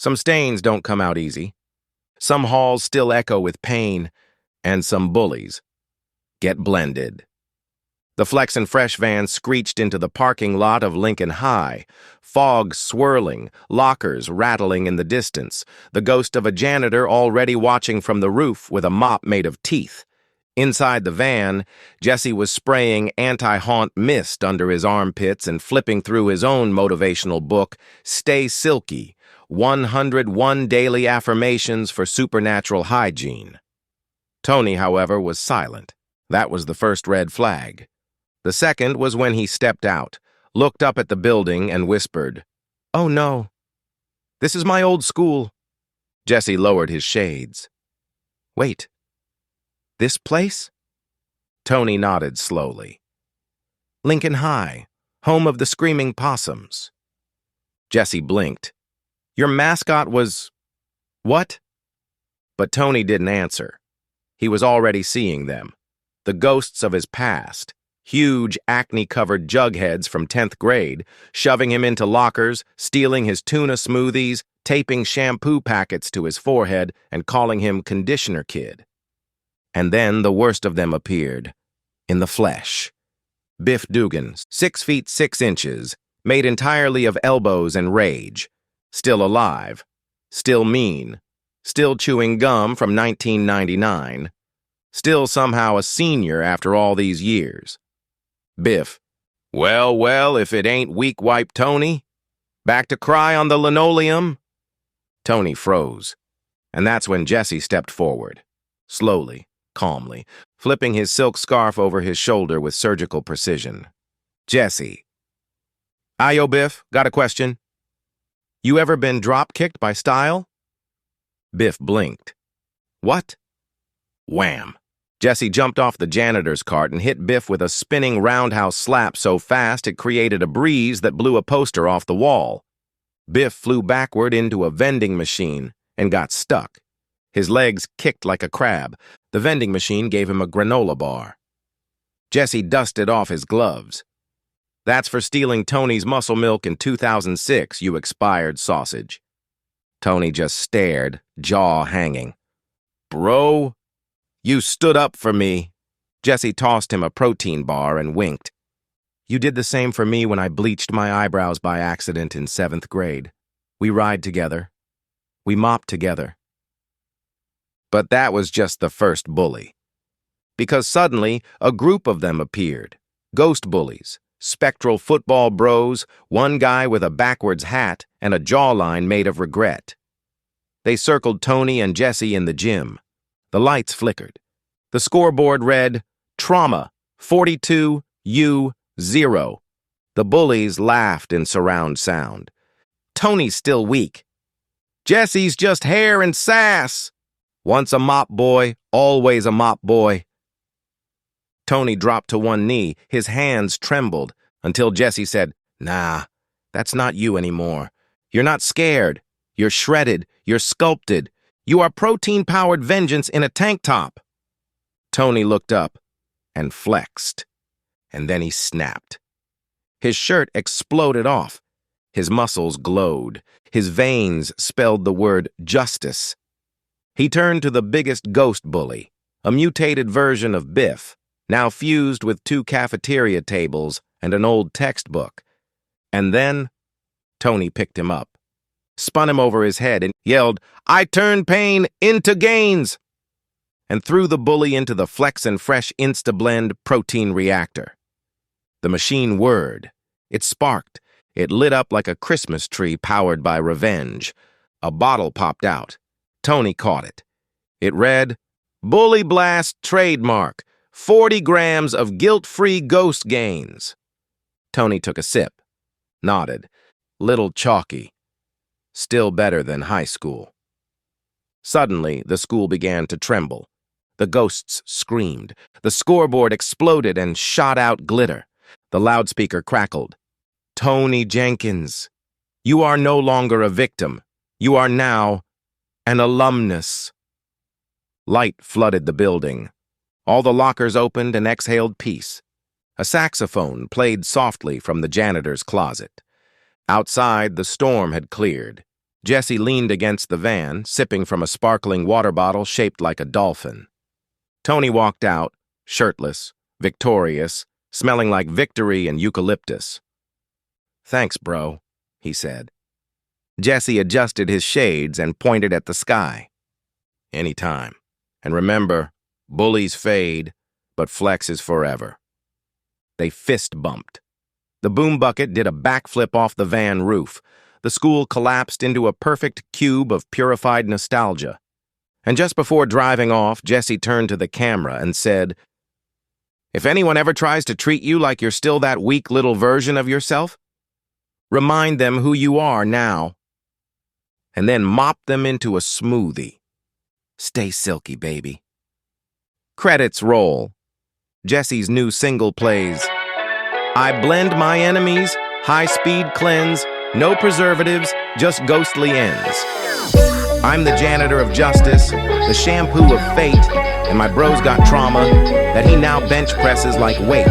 Some stains don't come out easy. Some halls still echo with pain, and some bullies get blended. The Flex and Fresh van screeched into the parking lot of Lincoln High, fog swirling, lockers rattling in the distance, the ghost of a janitor already watching from the roof with a mop made of teeth. Inside the van, Jesse was spraying anti-haunt mist under his armpits and flipping through his own motivational book, Stay Silky, 101 Daily Affirmations for Supernatural Hygiene. Tony, however, was silent. That was the first red flag. The second was when he stepped out, looked up at the building, and whispered, "Oh no, this is my old school." Jesse lowered his shades. "Wait, this place?" Tony nodded slowly. "Lincoln High, home of the Screaming Possums." Jesse blinked. "Your mascot was... what?" But Tony didn't answer. He was already seeing them, the ghosts of his past. Huge, acne-covered jugheads from 10th grade, shoving him into lockers, stealing his tuna smoothies, taping shampoo packets to his forehead, and calling him Conditioner Kid. And then the worst of them appeared, in the flesh. Biff Dugan, 6 feet 6 inches, made entirely of elbows and rage. Still alive, still mean, still chewing gum from 1999, still somehow a senior after all these years. Biff, well, if it ain't Weak Wipe Tony. Back to cry on the linoleum? Tony froze, and that's when Jesse stepped forward, slowly, calmly, flipping his silk scarf over his shoulder with surgical precision. "Jesse." "Ayo, Biff, got a question. You ever been drop-kicked by Style?" Biff blinked. "What?" Wham! Jesse jumped off the janitor's cart and hit Biff with a spinning roundhouse slap so fast it created a breeze that blew a poster off the wall. Biff flew backward into a vending machine and got stuck. His legs kicked like a crab. The vending machine gave him a granola bar. Jesse dusted off his gloves. "That's for stealing Tony's muscle milk in 2006, you expired sausage." Tony just stared, jaw hanging. "Bro, you stood up for me." Jesse tossed him a protein bar and winked. "You did the same for me when I bleached my eyebrows by accident in 7th grade. We ride together. We mop together." But that was just the first bully. Because suddenly, a group of them appeared. Ghost bullies, spectral football bros, one guy with a backwards hat and a jawline made of regret. They circled Tony and Jesse in the gym. The lights flickered. The scoreboard read, "Trauma, 42-0. The bullies laughed in surround sound. "Tony's still weak." "Jesse's just hair and sass." "Once a mop boy, always a mop boy." Tony dropped to one knee. His hands trembled until Jesse said, "Nah, that's not you anymore. You're not scared. You're shredded. You're sculpted. You are protein-powered vengeance in a tank top." Tony looked up and flexed, and then he snapped. His shirt exploded off. His muscles glowed. His veins spelled the word justice. He turned to the biggest ghost bully, a mutated version of Biff, now fused with 2 cafeteria tables and an old textbook. And then Tony picked him up, spun him over his head, and yelled, "I turn pain into gains!" and threw the bully into the Flex and Fresh Insta-Blend protein reactor. The machine whirred. It sparked. It lit up like a Christmas tree powered by revenge. A bottle popped out. Tony caught it. It read, "Bully Blast Trademark, 40 grams of guilt-free ghost gains." Tony took a sip, nodded. Little chalky. Still better than high school. Suddenly, the school began to tremble. The ghosts screamed. The scoreboard exploded and shot out glitter. The loudspeaker crackled. "Tony Jenkins, you are no longer a victim. You are now an alumnus." Light flooded the building. All the lockers opened and exhaled peace. A saxophone played softly from the janitor's closet. Outside, the storm had cleared. Jesse leaned against the van, sipping from a sparkling water bottle shaped like a dolphin. Tony walked out, shirtless, victorious, smelling like victory and eucalyptus. "Thanks, bro," he said. Jesse adjusted his shades and pointed at the sky. "Anytime. And remember, bullies fade, but Flex is forever." They fist bumped. The boom bucket did a backflip off the van roof. The school collapsed into a perfect cube of purified nostalgia. And just before driving off, Jesse turned to the camera and said, "If anyone ever tries to treat you like you're still that weak little version of yourself, remind them who you are now, and then mop them into a smoothie. Stay silky, baby." Credits roll. Jesse's new single plays. I blend my enemies, high-speed cleanse, no preservatives, just ghostly ends. I'm the janitor of justice, the shampoo of fate, and my bro's got trauma that he now bench presses like weight.